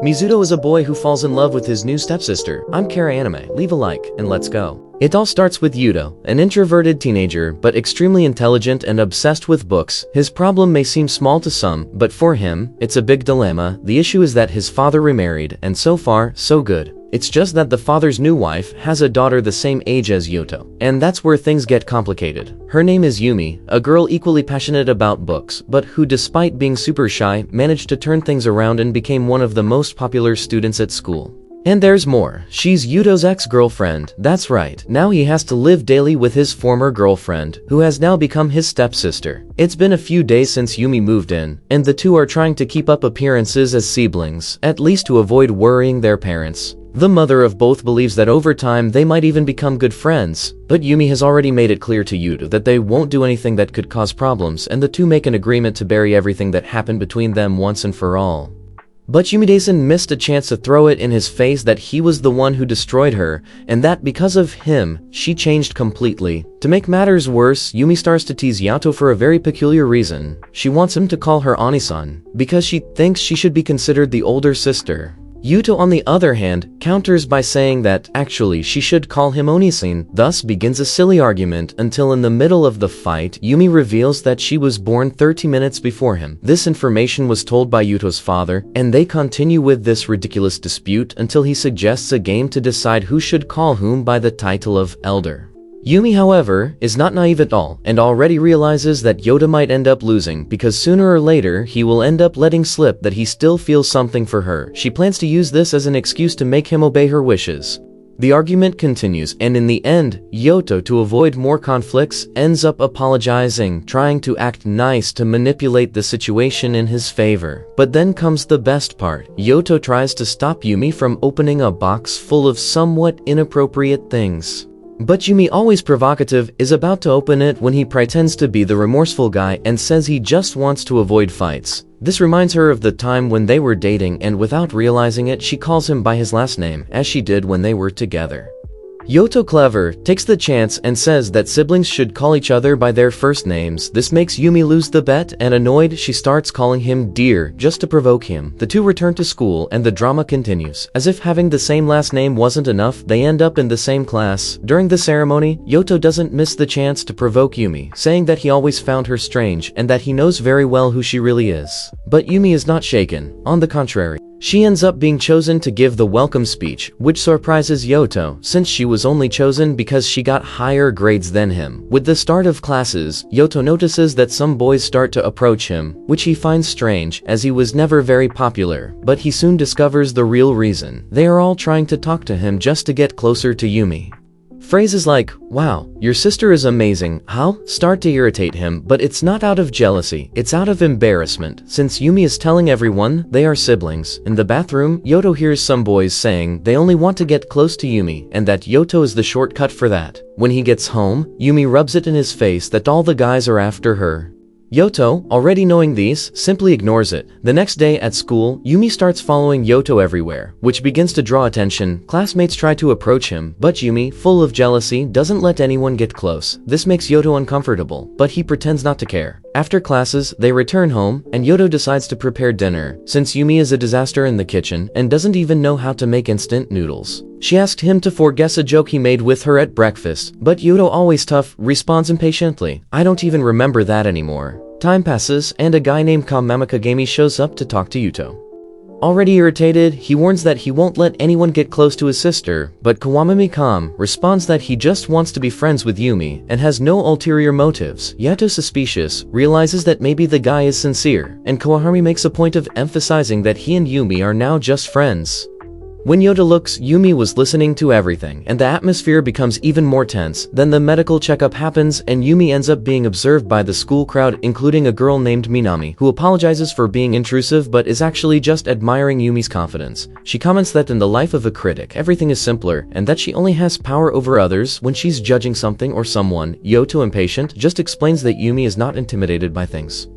Mizuto is a boy who falls in love with his new stepsister. I'm Kara Anime, leave a like, and let's go. It all starts with Yuto, an introverted teenager, but extremely intelligent and obsessed with books. His problem may seem small to some, but for him, it's a big dilemma. The issue is that his father remarried, and so far, so good. It's just that the father's new wife has a daughter the same age as Yuto, and that's where things get complicated. Her name is Yumi, a girl equally passionate about books, but who despite being super shy, managed to turn things around and became one of the most popular students at school. And there's more. She's Yuto's ex-girlfriend. That's right, now he has to live daily with his former girlfriend, who has now become his stepsister. It's been a few days since Yumi moved in, and the two are trying to keep up appearances as siblings, at least to avoid worrying their parents. The mother of both believes that over time they might even become good friends, but Yumi has already made it clear to Yuto that they won't do anything that could cause problems, and the two make an agreement to bury everything that happened between them once and for all. But Yumi-daisen missed a chance to throw it in his face that he was the one who destroyed her, and that because of him, she changed completely. To make matters worse, Yumi starts to tease Yato for a very peculiar reason. She wants him to call her Onisan, because she thinks she should be considered the older sister. Yuto, on the other hand, counters by saying that, actually, she should call him Onisan. Thus begins a silly argument until in the middle of the fight, Yumi reveals that she was born 30 minutes before him. This information was told by Yuto's father, and they continue with this ridiculous dispute until he suggests a game to decide who should call whom by the title of Elder. Yumi, however, is not naive at all, and already realizes that Yuto might end up losing because sooner or later he will end up letting slip that he still feels something for her. She plans to use this as an excuse to make him obey her wishes. The argument continues, and in the end, Yuto, to avoid more conflicts, ends up apologizing, trying to act nice to manipulate the situation in his favor. But then comes the best part. Yuto tries to stop Yumi from opening a box full of somewhat inappropriate things. But Yumi, always provocative, is about to open it when he pretends to be the remorseful guy and says he just wants to avoid fights. This reminds her of the time when they were dating, and without realizing it, she calls him by his last name, as she did when they were together. Yuto, clever, takes the chance and says that siblings should call each other by their first names. This makes Yumi lose the bet, and annoyed, she starts calling him Dear just to provoke him. The two return to school and the drama continues. As if having the same last name wasn't enough, they end up in the same class. During the ceremony, Yuto doesn't miss the chance to provoke Yumi, saying that he always found her strange and that he knows very well who she really is. But Yumi is not shaken. On the contrary, she ends up being chosen to give the welcome speech, which surprises Yuto, since she was only chosen because she got higher grades than him. With the start of classes, Yuto notices that some boys start to approach him, which he finds strange, as he was never very popular, but he soon discovers the real reason. They are all trying to talk to him just to get closer to Yumi. Phrases like, "Wow, your sister is amazing," how? Start to irritate him, but it's not out of jealousy, it's out of embarrassment, since Yumi is telling everyone they are siblings. In the bathroom, Yuto hears some boys saying they only want to get close to Yumi, and that Yuto is the shortcut for that. When he gets home, Yumi rubs it in his face that all the guys are after her. Yuto, already knowing these, simply ignores it. The next day at school, Yumi starts following Yuto everywhere, which begins to draw attention. Classmates try to approach him, but Yumi, full of jealousy, doesn't let anyone get close. This makes Yuto uncomfortable, but he pretends not to care. After classes, they return home, and Yuto decides to prepare dinner, since Yumi is a disaster in the kitchen and doesn't even know how to make instant noodles. She asked him to forget a joke he made with her at breakfast, but Yuto, always tough, responds impatiently, "I don't even remember that anymore." Time passes, and a guy named Kamamikagami shows up to talk to Yuto. Already irritated, he warns that he won't let anyone get close to his sister, but Kawamami responds that he just wants to be friends with Yumi and has no ulterior motives. Yato, suspicious, realizes that maybe the guy is sincere, and Kawahami makes a point of emphasizing that he and Yumi are now just friends. When Yuto looks, Yumi was listening to everything, and the atmosphere becomes even more tense. Then the medical checkup happens, and Yumi ends up being observed by the school crowd, including a girl named Minami, who apologizes for being intrusive but is actually just admiring Yumi's confidence. She comments that in the life of a critic, everything is simpler, and that she only has power over others when she's judging something or someone. Yuto, impatient, just explains that Yumi is not intimidated by things.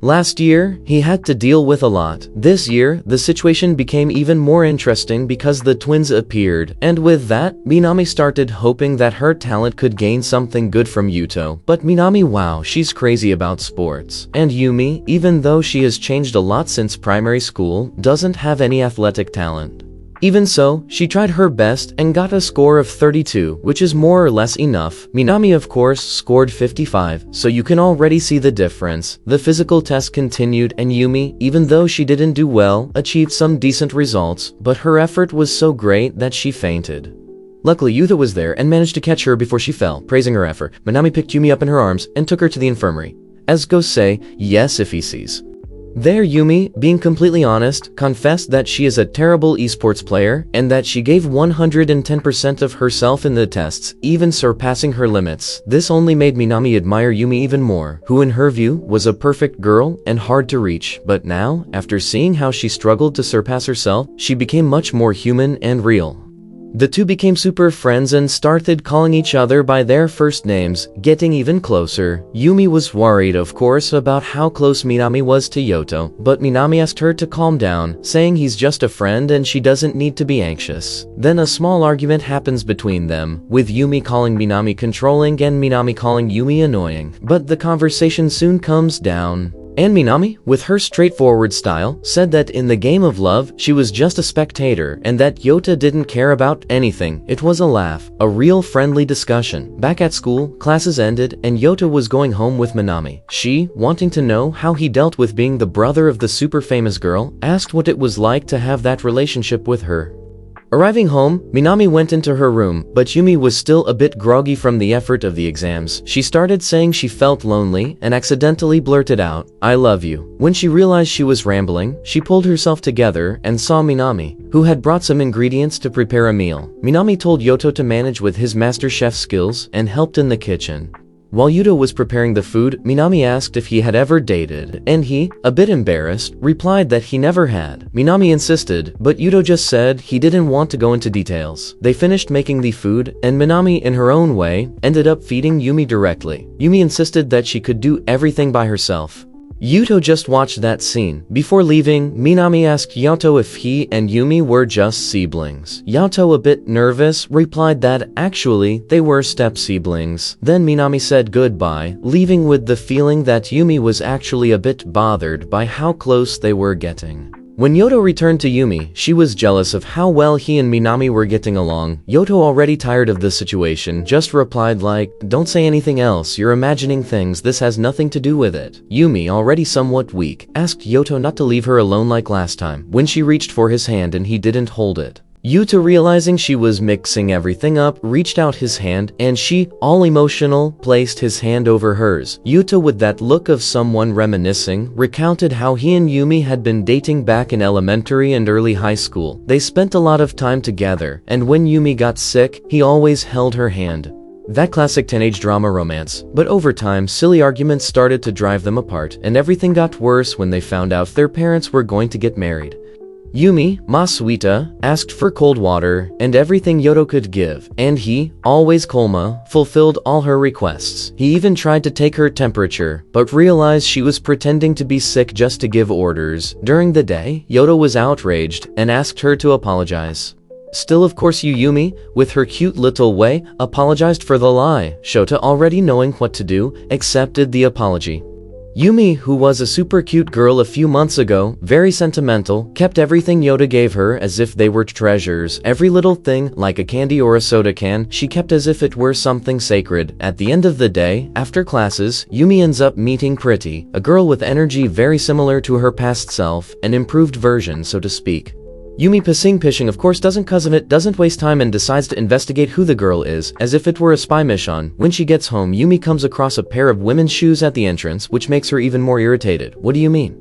Last year, he had to deal with a lot. This year, the situation became even more interesting because the twins appeared, and with that, Minami started hoping that her talent could gain something good from Yuto. But Minami, wow, she's crazy about sports. And Yumi, even though she has changed a lot since primary school, doesn't have any athletic talent. Even so, she tried her best and got a score of 32, which is more or less enough. Minami of course scored 55, so you can already see the difference. The physical test continued and Yumi, even though she didn't do well, achieved some decent results, but her effort was so great that she fainted. Luckily, Yuta was there and managed to catch her before she fell, praising her effort. Minami picked Yumi up in her arms and took her to the infirmary. As ghosts say, yes if he sees. There Yumi, being completely honest, confessed that she is a terrible esports player and that she gave 110% of herself in the tests, even surpassing her limits. This only made Minami admire Yumi even more, who in her view was a perfect girl and hard to reach. But now, after seeing how she struggled to surpass herself, she became much more human and real. The two became super friends and started calling each other by their first names, getting even closer. Yumi was worried, of course, about how close Minami was to Yoto, but Minami asked her to calm down, saying he's just a friend and she doesn't need to be anxious. Then a small argument happens between them, with Yumi calling Minami controlling and Minami calling Yumi annoying. But the conversation soon calms down. And Minami, with her straightforward style, said that in the game of love, she was just a spectator and that Yota didn't care about anything. It was a laugh, a real friendly discussion. Back at school, classes ended and Yota was going home with Minami. She, wanting to know how he dealt with being the brother of the super famous girl, asked what it was like to have that relationship with her. Arriving home, Minami went into her room, but Yumi was still a bit groggy from the effort of the exams. She started saying she felt lonely and accidentally blurted out, "I love you." When she realized she was rambling, she pulled herself together and saw Minami, who had brought some ingredients to prepare a meal. Minami told Yoto to manage with his master chef skills and helped in the kitchen. While Yuto was preparing the food, Minami asked if he had ever dated, and he, a bit embarrassed, replied that he never had. Minami insisted, but Yuto just said he didn't want to go into details. They finished making the food, and Minami, in her own way, ended up feeding Yumi directly. Yumi insisted that she could do everything by herself. Yuto just watched that scene. Before leaving, Minami asked Yato if he and Yumi were just siblings. Yato, a bit nervous, replied that actually they were step-siblings. Then Minami said goodbye, leaving with the feeling that Yumi was actually a bit bothered by how close they were getting. When Yoto returned to Yumi, she was jealous of how well he and Minami were getting along. Yoto, already tired of the situation, just replied like, "Don't say anything else, you're imagining things, this has nothing to do with it." Yumi, already somewhat weak, asked Yoto not to leave her alone like last time, when she reached for his hand and he didn't hold it. Yuta, realizing she was mixing everything up, reached out his hand and she, all emotional, placed his hand over hers. Yuta, with that look of someone reminiscing, recounted how he and Yumi had been dating back in elementary and early high school. They spent a lot of time together, and when Yumi got sick, he always held her hand. That classic teenage drama romance. But over time, silly arguments started to drive them apart, and everything got worse when they found out their parents were going to get married. Yumi, Masuita, asked for cold water and everything Yoto could give, and he, always Kolma, fulfilled all her requests. He even tried to take her temperature, but realized she was pretending to be sick just to give orders. During the day, Yoto was outraged and asked her to apologize. Still, of course, Yumi, with her cute little way, apologized for the lie. Shota, already knowing what to do, accepted the apology. Yumi, who was a super cute girl a few months ago, very sentimental, kept everything Yoda gave her as if they were treasures. Every little thing, like a candy or a soda can, she kept as if it were something sacred. At the end of the day, after classes, Yumi ends up meeting Pretty, a girl with energy very similar to her past self, an improved version, so to speak. Yumi, pissing of course doesn't waste time and decides to investigate who the girl is, as if it were a spy mission. When she gets home, Yumi comes across a pair of women's shoes at the entrance, which makes her even more irritated. What do you mean?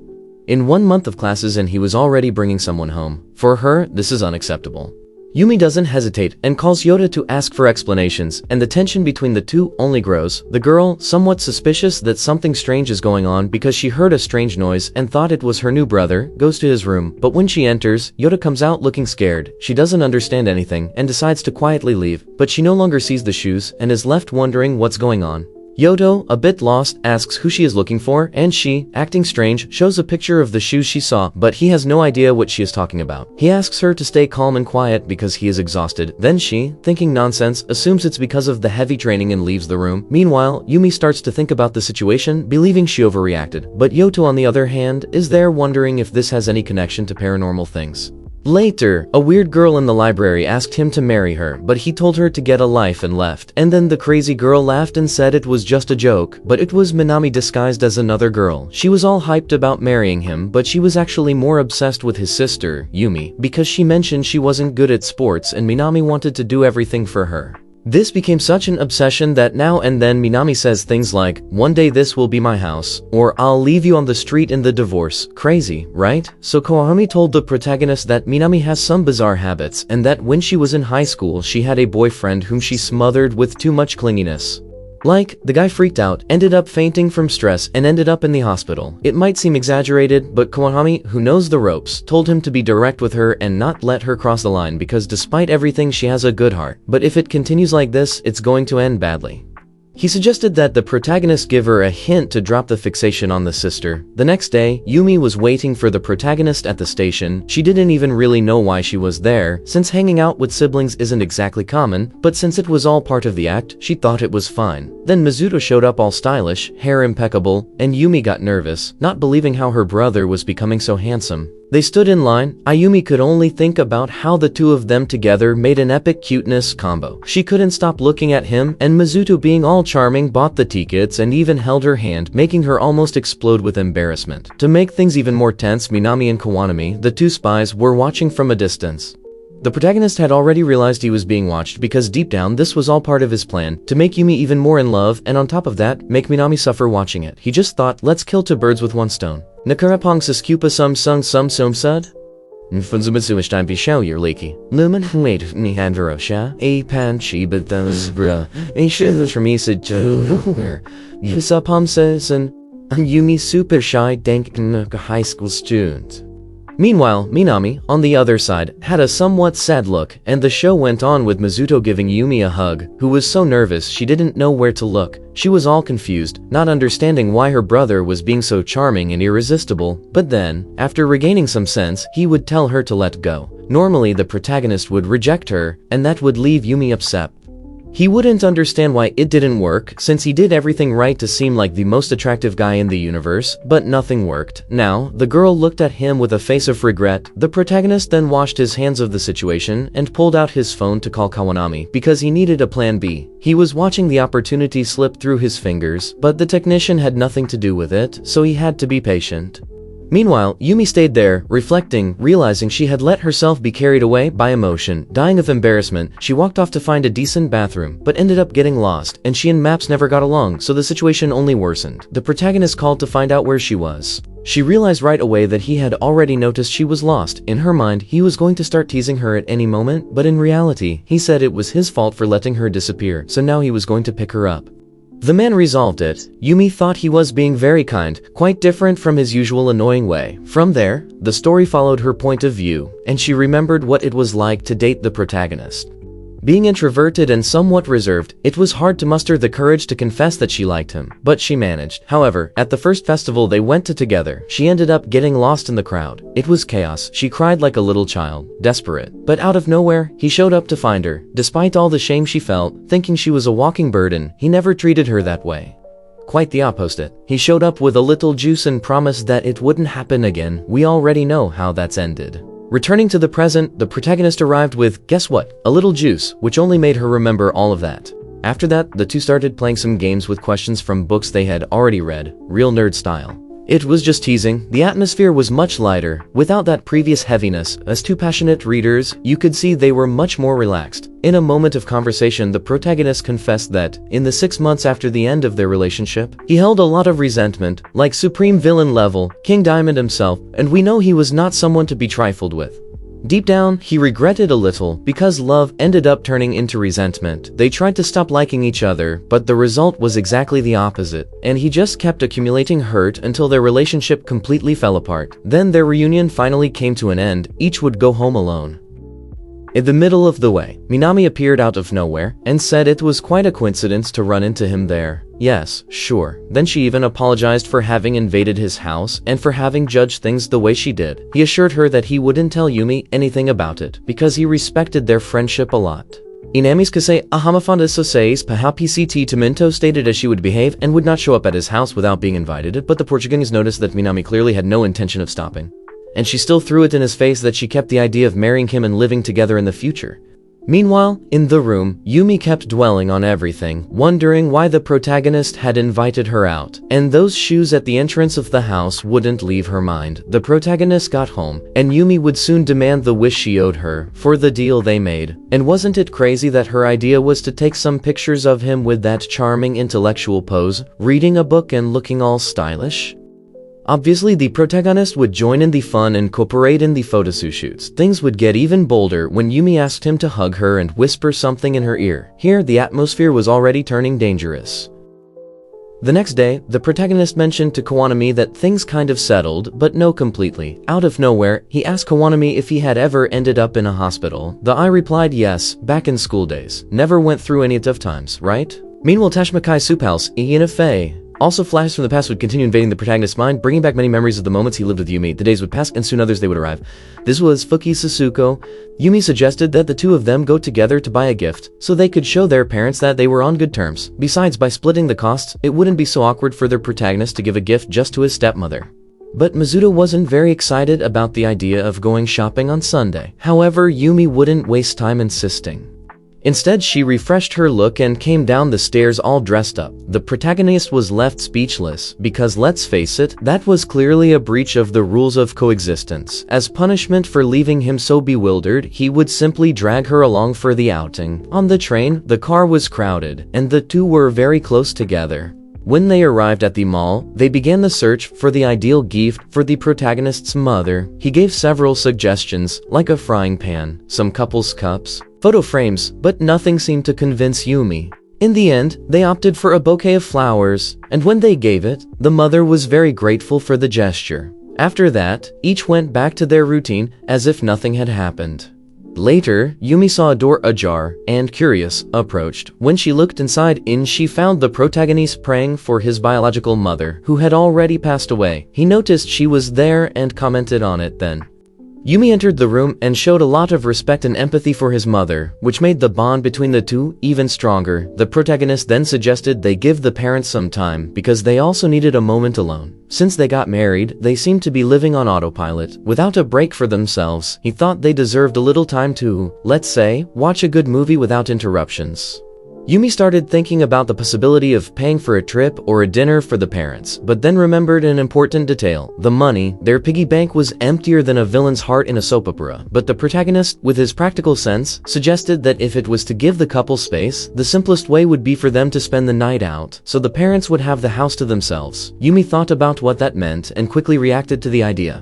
In 1 month of classes and he was already bringing someone home. For her, this is unacceptable. Yumi doesn't hesitate and calls Yoda to ask for explanations, and the tension between the two only grows. The girl, somewhat suspicious that something strange is going on because she heard a strange noise and thought it was her new brother, goes to his room, but when she enters, Yoda comes out looking scared. She doesn't understand anything and decides to quietly leave, but she no longer sees the shoes and is left wondering what's going on. Yoto, a bit lost, asks who she is looking for, and she, acting strange, shows a picture of the shoes she saw, but he has no idea what she is talking about. He asks her to stay calm and quiet because he is exhausted. Then she, thinking nonsense, assumes it's because of the heavy training and leaves the room. Meanwhile, Yumi starts to think about the situation, believing she overreacted. But Yoto, on the other hand, is there wondering if this has any connection to paranormal things. Later, a weird girl in the library asked him to marry her, but he told her to get a life and left. And then the crazy girl laughed and said it was just a joke, but it was Minami disguised as another girl. She was all hyped about marrying him, but she was actually more obsessed with his sister, Yumi, because she mentioned she wasn't good at sports and Minami wanted to do everything for her. This became such an obsession that now and then Minami says things like, "One day this will be my house," or "I'll leave you on the street in the divorce." Crazy, right? So Kawahami told the protagonist that Minami has some bizarre habits and that when she was in high school she had a boyfriend whom she smothered with too much clinginess. Like, the guy freaked out, ended up fainting from stress, and ended up in the hospital. It might seem exaggerated, but Kawahami, who knows the ropes, told him to be direct with her and not let her cross the line because despite everything she has a good heart. But if it continues like this, it's going to end badly. He suggested that the protagonist give her a hint to drop the fixation on the sister. The next day, Yumi was waiting for the protagonist at the station. She didn't even really know why she was there, since hanging out with siblings isn't exactly common, but since it was all part of the act, she thought it was fine. Then Mizuto showed up all stylish, hair impeccable, and Yumi got nervous, not believing how her brother was becoming so handsome. They stood in line. Ayumi could only think about how the two of them together made an epic cuteness combo. She couldn't stop looking at him, and Mizuto, being all charming, bought the tickets and even held her hand, making her almost explode with embarrassment. To make things even more tense, Minami and Kawanami, the two spies, were watching from a distance. The protagonist had already realized he was being watched because deep down this was all part of his plan, to make Yumi even more in love and on top of that, make Minami suffer watching it. He just thought, let's kill two birds with one stone. Nakarapong saskupa sum sung sum sud? Nfunzumasuishtan bishow your leaky. Lumen wait ni handrosha, a pan chi but those bra. A shivers from Isa Joe. Yusapom says and Yumi super shy dank high school student. Meanwhile, Minami, on the other side, had a somewhat sad look, and the show went on with Mizuto giving Yumi a hug, who was so nervous she didn't know where to look. She was all confused, not understanding why her brother was being so charming and irresistible, but then, after regaining some sense, he would tell her to let go. Normally, the protagonist would reject her, and that would leave Yumi upset. He wouldn't understand why it didn't work, since he did everything right to seem like the most attractive guy in the universe, but nothing worked. Now, the girl looked at him with a face of regret. The protagonist then washed his hands of the situation and pulled out his phone to call Kawanami because he needed a plan B. He was watching the opportunity slip through his fingers, but the technician had nothing to do with it, so he had to be patient. Meanwhile, Yumi stayed there, reflecting, realizing she had let herself be carried away by emotion. Dying of embarrassment, she walked off to find a decent bathroom, but ended up getting lost, and she and Maps never got along, so the situation only worsened. The protagonist called to find out where she was. She realized right away that he had already noticed she was lost. In her mind, he was going to start teasing her at any moment, but in reality, he said it was his fault for letting her disappear, so now he was going to pick her up. The man resolved it. Yumi thought he was being very kind, quite different from his usual annoying way. From there, the story followed her point of view, and she remembered what it was like to date the protagonist. Being introverted and somewhat reserved, it was hard to muster the courage to confess that she liked him, but she managed. However, at the first festival they went to together, she ended up getting lost in the crowd. It was chaos. She cried like a little child, desperate. But out of nowhere, he showed up to find her. Despite all the shame she felt, thinking she was a walking burden, he never treated her that way. Quite the opposite. He showed up with a little juice and promised that it wouldn't happen again. We already know how that's ended. Returning to the present, the protagonist arrived with, guess what? A little juice, which only made her remember all of that. After that, the two started playing some games with questions from books they had already read, real nerd style. It was just teasing. The atmosphere was much lighter, without that previous heaviness. As two passionate readers, you could see they were much more relaxed. In a moment of conversation, the protagonist confessed that, in the 6 months after the end of their relationship, he held a lot of resentment, like supreme villain level, King Diamond himself, and we know he was not someone to be trifled with. Deep down, he regretted a little, because love ended up turning into resentment. They tried to stop liking each other, but the result was exactly the opposite, and he just kept accumulating hurt until their relationship completely fell apart. Then their reunion finally came to an end, each would go home alone. In the middle of the way, Minami appeared out of nowhere and said it was quite a coincidence to run into him there. Yes, sure. Then she even apologized for having invaded his house and for having judged things the way she did. He assured her that he wouldn't tell Yumi anything about it because he respected their friendship a lot. Inamis kase ahamafanda soseis paha pct Tominto stated as she would behave and would not show up at his house without being invited, but the Portuguese noticed that Minami clearly had no intention of stopping. And she still threw it in his face that she kept the idea of marrying him and living together in the future. Meanwhile, in the room, Yumi kept dwelling on everything, wondering why the protagonist had invited her out, and those shoes at the entrance of the house wouldn't leave her mind. The protagonist got home, and Yumi would soon demand the wish she owed her for the deal they made. And wasn't it crazy that her idea was to take some pictures of him with that charming intellectual pose, reading a book and looking all stylish? Obviously, the protagonist would join in the fun and cooperate in the photoshoots. Things would get even bolder when Yumi asked him to hug her and whisper something in her ear. Here, the atmosphere was already turning dangerous. The next day, the protagonist mentioned to Kawanami that things kind of settled, but no completely. Out of nowhere, he asked Kawanami if he had ever ended up in a hospital. The eye replied yes, back in school days. Never went through any tough times, right? Meanwhile, Tashmakai Soup House, Iinafe, also, flashes from the past would continue invading the protagonist's mind, bringing back many memories of the moments he lived with Yumi. The days would pass, and soon others they would arrive. This was Fuki Sasuko. Yumi suggested that the two of them go together to buy a gift, so they could show their parents that they were on good terms. Besides, by splitting the costs, it wouldn't be so awkward for their protagonist to give a gift just to his stepmother. But Mizuto wasn't very excited about the idea of going shopping on Sunday. However, Yumi wouldn't waste time insisting. Instead, she refreshed her look and came down the stairs all dressed up. The protagonist was left speechless, because let's face it, that was clearly a breach of the rules of coexistence. As punishment for leaving him so bewildered, he would simply drag her along for the outing. On the train, the car was crowded, and the two were very close together. When they arrived at the mall, they began the search for the ideal gift for the protagonist's mother. He gave several suggestions, like a frying pan, some couples' cups, photo frames, but nothing seemed to convince Yumi. In the end, they opted for a bouquet of flowers, and when they gave it, the mother was very grateful for the gesture. After that, each went back to their routine as if nothing had happened. Later, Yumi saw a door ajar and, curious, approached. When she looked inside, she found the protagonist praying for his biological mother, who had already passed away. He noticed she was there and commented on it then. Yumi entered the room and showed a lot of respect and empathy for his mother, which made the bond between the two even stronger. The protagonist then suggested they give the parents some time, because they also needed a moment alone. Since they got married, they seemed to be living on autopilot, without a break for themselves. He thought they deserved a little time to, let's say, watch a good movie without interruptions. Yumi started thinking about the possibility of paying for a trip or a dinner for the parents, but then remembered an important detail. The money, their piggy bank was emptier than a villain's heart in a soap opera. But the protagonist, with his practical sense, suggested that if it was to give the couple space, the simplest way would be for them to spend the night out, so the parents would have the house to themselves. Yumi thought about what that meant and quickly reacted to the idea.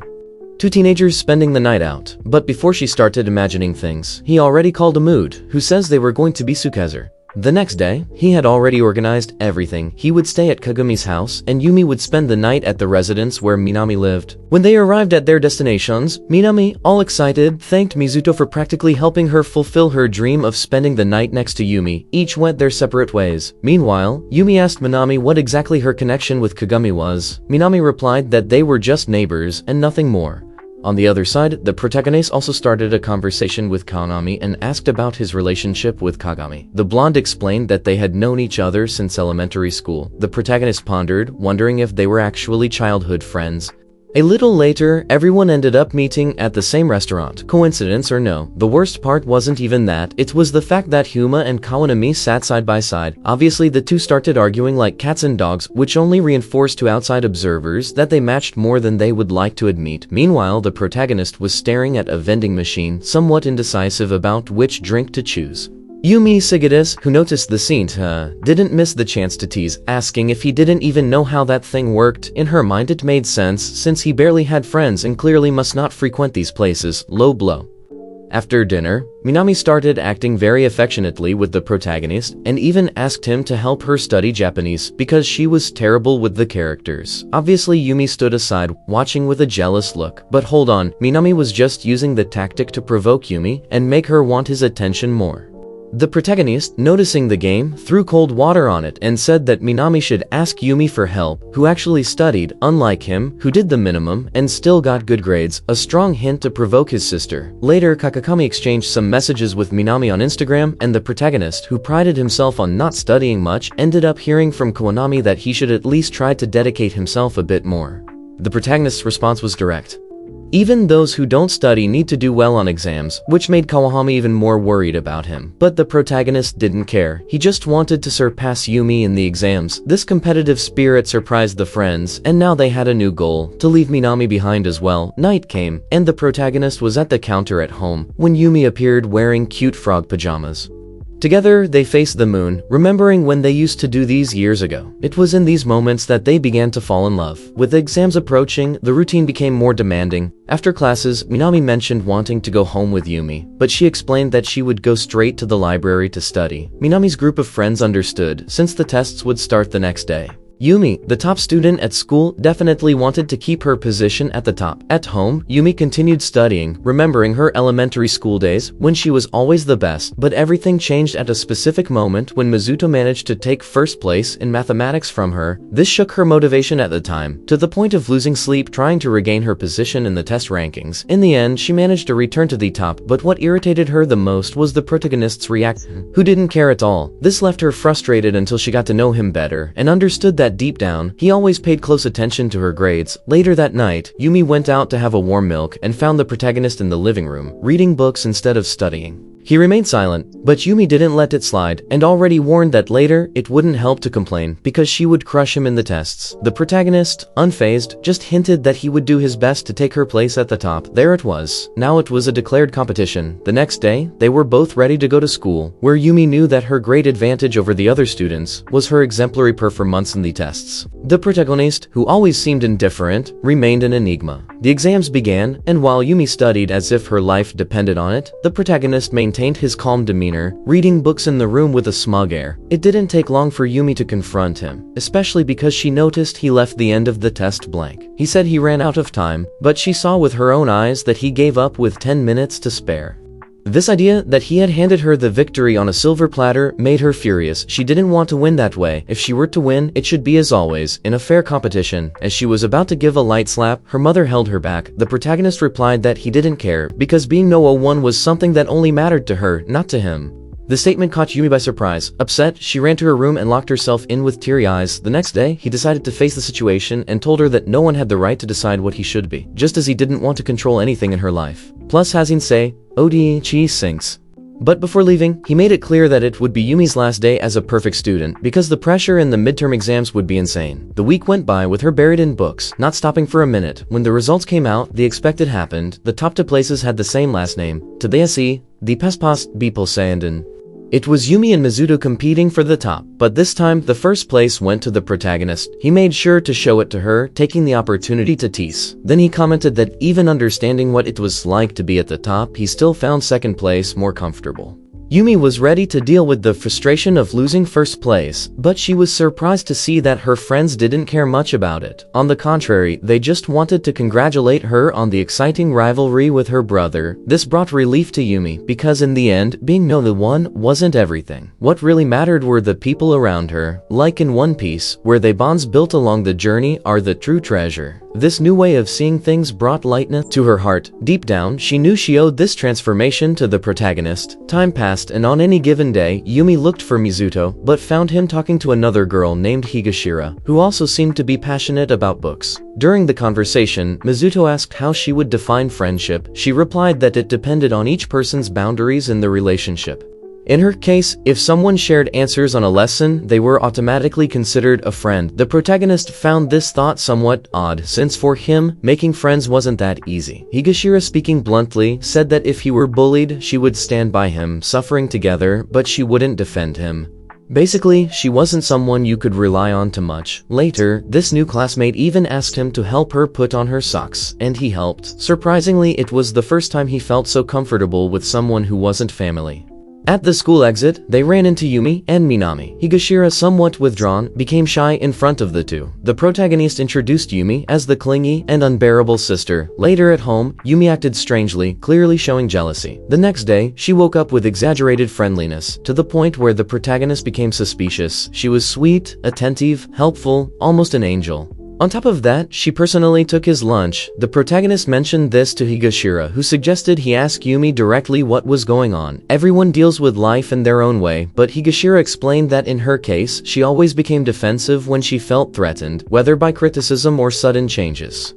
Two teenagers spending the night out, but before she started imagining things, he already called a mood, who says they were going to be Sukezer. The next day, he had already organized everything. He would stay at Kagami's house, and Yumi would spend the night at the residence where Minami lived. When they arrived at their destinations, Minami, all excited, thanked Mizuto for practically helping her fulfill her dream of spending the night next to Yumi. Each went their separate ways. Meanwhile, Yumi asked Minami what exactly her connection with Kagami was. Minami replied that they were just neighbors and nothing more. On the other side, the protagonist also started a conversation with Kanami and asked about his relationship with Kagami. The blonde explained that they had known each other since elementary school. The protagonist pondered, wondering if they were actually childhood friends. A little later, everyone ended up meeting at the same restaurant. Coincidence or no, the worst part wasn't even that, it was the fact that Huma and Kawanami sat side by side. Obviously, the two started arguing like cats and dogs, which only reinforced to outside observers that they matched more than they would like to admit. Meanwhile, the protagonist was staring at a vending machine, somewhat indecisive about which drink to choose. Yumi Sigades, who noticed the scene, didn't miss the chance to tease, asking if he didn't even know how that thing worked. In her mind it made sense, since he barely had friends and clearly must not frequent these places. Low blow. After dinner, Minami started acting very affectionately with the protagonist and even asked him to help her study Japanese because she was terrible with the characters. Obviously, Yumi stood aside, watching with a jealous look. But hold on, Minami was just using the tactic to provoke Yumi and make her want his attention more. The protagonist, noticing the game, threw cold water on it and said that Minami should ask Yumi for help, who actually studied, unlike him, who did the minimum and still got good grades, a strong hint to provoke his sister. Later, Kakakami exchanged some messages with Minami on Instagram, and the protagonist, who prided himself on not studying much, ended up hearing from Kawanami that he should at least try to dedicate himself a bit more. The protagonist's response was direct. Even those who don't study need to do well on exams, which made Kawahami even more worried about him. But the protagonist didn't care. He just wanted to surpass Yumi in the exams. This competitive spirit surprised the friends, and now they had a new goal, to leave Minami behind as well. Night came, and the protagonist was at the counter at home when Yumi appeared wearing cute frog pajamas. Together, they faced the moon, remembering when they used to do these years ago. It was in these moments that they began to fall in love. With the exams approaching, the routine became more demanding. After classes, Minami mentioned wanting to go home with Yumi, but she explained that she would go straight to the library to study. Minami's group of friends understood, since the tests would start the next day. Yumi, the top student at school, definitely wanted to keep her position at the top. At home, Yumi continued studying, remembering her elementary school days when she was always the best. But everything changed at a specific moment when Mizuto managed to take first place in mathematics from her. This shook her motivation at the time, to the point of losing sleep trying to regain her position in the test rankings. In the end, she managed to return to the top, but what irritated her the most was the protagonist's reaction, who didn't care at all. This left her frustrated until she got to know him better and understood that deep down, he always paid close attention to her grades. Later that night, Yumi went out to have a warm milk and found the protagonist in the living room, reading books instead of studying. He remained silent, but Yumi didn't let it slide, and already warned that later, it wouldn't help to complain, because she would crush him in the tests. The protagonist, unfazed, just hinted that he would do his best to take her place at the top. There it was. Now it was a declared competition. The next day, they were both ready to go to school, where Yumi knew that her great advantage over the other students was her exemplary performance in the tests. The protagonist, who always seemed indifferent, remained an enigma. The exams began, and while Yumi studied as if her life depended on it, the protagonist maintained his calm demeanor, reading books in the room with a smug air. It didn't take long for Yumi to confront him, especially because she noticed he left the end of the test blank. He said he ran out of time, but she saw with her own eyes that he gave up with 10 minutes to spare. This idea that he had handed her the victory on a silver platter made her furious. She didn't want to win that way. If she were to win, it should be as always, in a fair competition. As she was about to give a light slap, her mother held her back. The protagonist replied that he didn't care, because being no 01 was something that only mattered to her, not to him. The statement caught Yumi by surprise. Upset, she ran to her room and locked herself in with teary eyes. The next day, he decided to face the situation and told her that no one had the right to decide what he should be, just as he didn't want to control anything in her life. Plus, Hazin say, "Ode chi sinks." But before leaving, he made it clear that it would be Yumi's last day as a perfect student, because the pressure in the midterm exams would be insane. The week went by with her buried in books, not stopping for a minute. When the results came out, the expected happened. The top two places had the same last name, Tadayasi, the Pespas Bipolsayandin. It was Yumi and Mizuto competing for the top, but this time the first place went to the protagonist. He made sure to show it to her, taking the opportunity to tease. Then he commented that even understanding what it was like to be at the top, he still found second place more comfortable. Yumi was ready to deal with the frustration of losing first place, but she was surprised to see that her friends didn't care much about it. On the contrary, they just wanted to congratulate her on the exciting rivalry with her brother. This brought relief to Yumi, because in the end, being no one wasn't everything. What really mattered were the people around her. Like in One Piece, where the bonds built along the journey are the true treasure. This new way of seeing things brought lightness to her heart. Deep down, she knew she owed this transformation to the protagonist. Time passed, and on any given day, Yumi looked for Mizuto, but found him talking to another girl named Higashira, who also seemed to be passionate about books. During the conversation, Mizuto asked how she would define friendship. She replied that it depended on each person's boundaries in the relationship. In her case, if someone shared answers on a lesson, they were automatically considered a friend. The protagonist found this thought somewhat odd, since for him, making friends wasn't that easy. Higashira, speaking bluntly, said that if he were bullied, she would stand by him, suffering together, but she wouldn't defend him. Basically, she wasn't someone you could rely on too much. Later, this new classmate even asked him to help her put on her socks, and he helped. Surprisingly, it was the first time he felt so comfortable with someone who wasn't family. At the school exit, they ran into Yumi and Minami. Higashira, somewhat withdrawn, became shy in front of the two. The protagonist introduced Yumi as the clingy and unbearable sister. Later at home, Yumi acted strangely, clearly showing jealousy. The next day, she woke up with exaggerated friendliness, to the point where the protagonist became suspicious. She was sweet, attentive, helpful, almost an angel. On top of that, she personally took his lunch. The protagonist mentioned this to Higashira, who suggested he ask Yumi directly what was going on. Everyone deals with life in their own way, but Higashira explained that in her case, she always became defensive when she felt threatened, whether by criticism or sudden changes.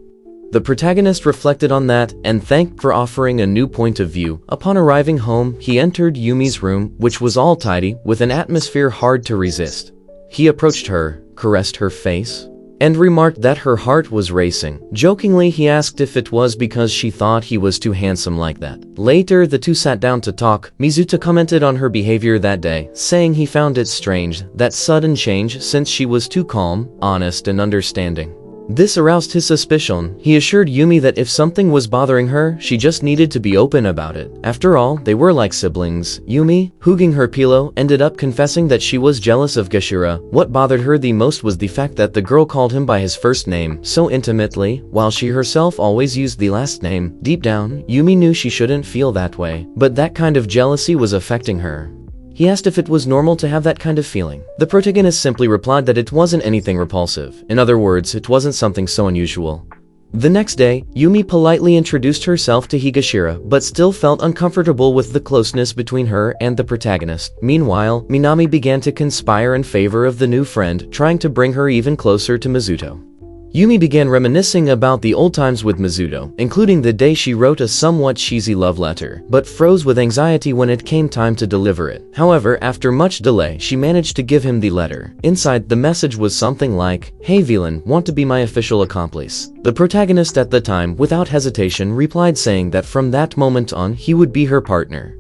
The protagonist reflected on that and thanked for offering a new point of view. Upon arriving home, he entered Yumi's room, which was all tidy, with an atmosphere hard to resist. He approached her, caressed her face, and remarked that her heart was racing. Jokingly, he asked if it was because she thought he was too handsome like that. Later, the two sat down to talk. Mizuta commented on her behavior that day, saying he found it strange, that sudden change, since she was too calm, honest, and understanding. This aroused his suspicion. He assured Yumi that if something was bothering her, she just needed to be open about it. After all, they were like siblings. Yumi, hugging her pillow, ended up confessing that she was jealous of Gashira. What bothered her the most was the fact that the girl called him by his first name so intimately, while she herself always used the last name. Deep down, Yumi knew she shouldn't feel that way, but that kind of jealousy was affecting her. He asked if it was normal to have that kind of feeling. The protagonist simply replied that it wasn't anything repulsive. In other words, it wasn't something so unusual. The next day, Yumi politely introduced herself to Higashira, but still felt uncomfortable with the closeness between her and the protagonist. Meanwhile, Minami began to conspire in favor of the new friend, trying to bring her even closer to Mizuto. Yumi began reminiscing about the old times with Mizuto, including the day she wrote a somewhat cheesy love letter, but froze with anxiety when it came time to deliver it. However, after much delay, she managed to give him the letter. Inside, the message was something like, "Hey villain, want to be my official accomplice?" The protagonist at the time, without hesitation, replied saying that from that moment on, he would be her partner.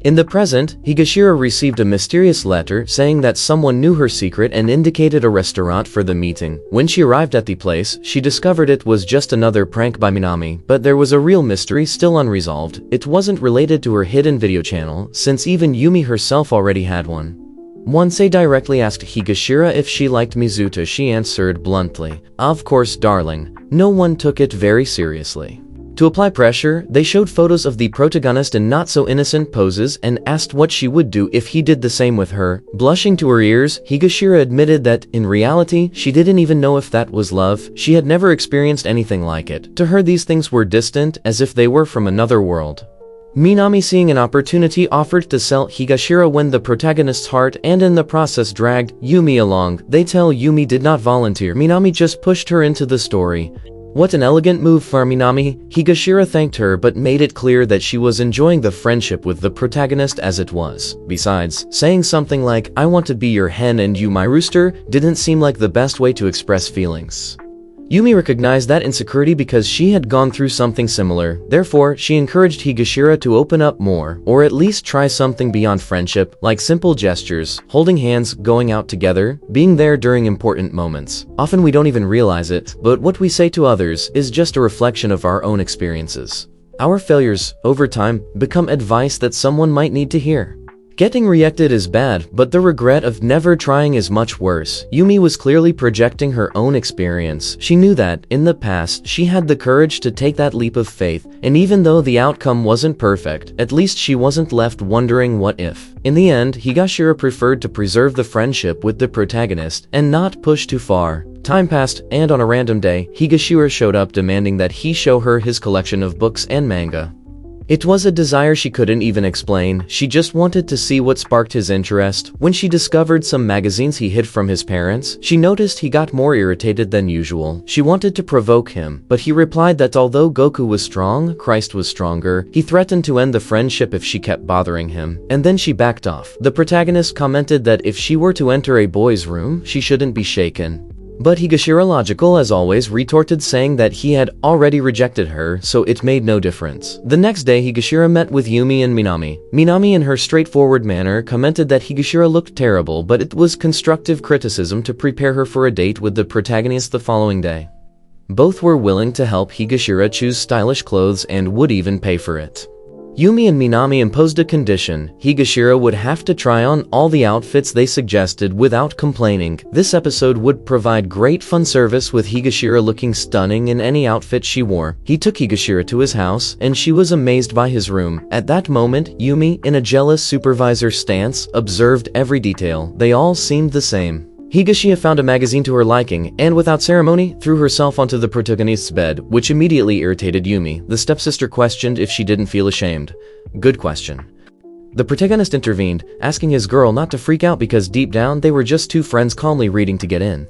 In the present, Higashira received a mysterious letter saying that someone knew her secret and indicated a restaurant for the meeting. When she arrived at the place, she discovered it was just another prank by Minami, but there was a real mystery still unresolved. It wasn't related to her hidden video channel, since even Yumi herself already had one. Once they directly asked Higashira if she liked Mizuta, she answered bluntly, "Of course, darling." No one took it very seriously. To apply pressure, they showed photos of the protagonist in not-so-innocent poses and asked what she would do if he did the same with her. Blushing to her ears, Higashira admitted that, in reality, she didn't even know if that was love. She had never experienced anything like it. To her, these things were distant, as if they were from another world. Minami, seeing an opportunity, offered to sell Higashira when the protagonist's heart and in the process dragged Yumi along. They tell Yumi did not volunteer. Minami just pushed her into the story. What an elegant move for Minami. Higashira thanked her but made it clear that she was enjoying the friendship with the protagonist as it was. Besides, saying something like, "I want to be your hen and you my rooster," didn't seem like the best way to express feelings. Yumi recognized that insecurity because she had gone through something similar. Therefore, she encouraged Higashira to open up more, or at least try something beyond friendship, like simple gestures, holding hands, going out together, being there during important moments. Often we don't even realize it, but what we say to others is just a reflection of our own experiences. Our failures, over time, become advice that someone might need to hear. Getting rejected is bad, but the regret of never trying is much worse. Yumi was clearly projecting her own experience. She knew that, in the past, she had the courage to take that leap of faith, and even though the outcome wasn't perfect, at least she wasn't left wondering what if. In the end, Higashira preferred to preserve the friendship with the protagonist and not push too far. Time passed, and on a random day, Higashira showed up demanding that he show her his collection of books and manga. It was a desire she couldn't even explain. She just wanted to see what sparked his interest. When she discovered some magazines he hid from his parents, she noticed he got more irritated than usual. She wanted to provoke him, but he replied that although Goku was strong, Christ was stronger. He threatened to end the friendship if she kept bothering him, and then she backed off. The protagonist commented that if she were to enter a boy's room, she shouldn't be shaken. But Higashira, logical as always, retorted saying that he had already rejected her, so it made no difference. The next day, Higashira met with Yumi and Minami. Minami, in her straightforward manner, commented that Higashira looked terrible, but it was constructive criticism to prepare her for a date with the protagonist the following day. Both were willing to help Higashira choose stylish clothes and would even pay for it. Yumi and Minami imposed a condition: Higashira would have to try on all the outfits they suggested without complaining. This episode would provide great fun service with Higashira looking stunning in any outfit she wore. He took Higashira to his house, and she was amazed by his room. At that moment, Yumi, in a jealous supervisor stance, observed every detail. They all seemed the same. Higashira found a magazine to her liking, and without ceremony, threw herself onto the protagonist's bed, which immediately irritated Yumi. The stepsister questioned if she didn't feel ashamed. Good question. The protagonist intervened, asking his girl not to freak out because deep down they were just two friends calmly reading to get in.